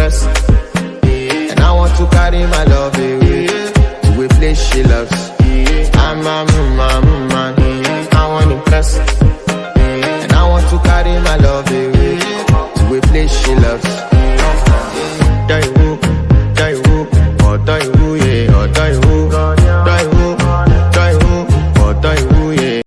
impress. And I want to carry my love away to a place she loves. I'm a man, I want to impress. And I want to carry my love away to a place she loves.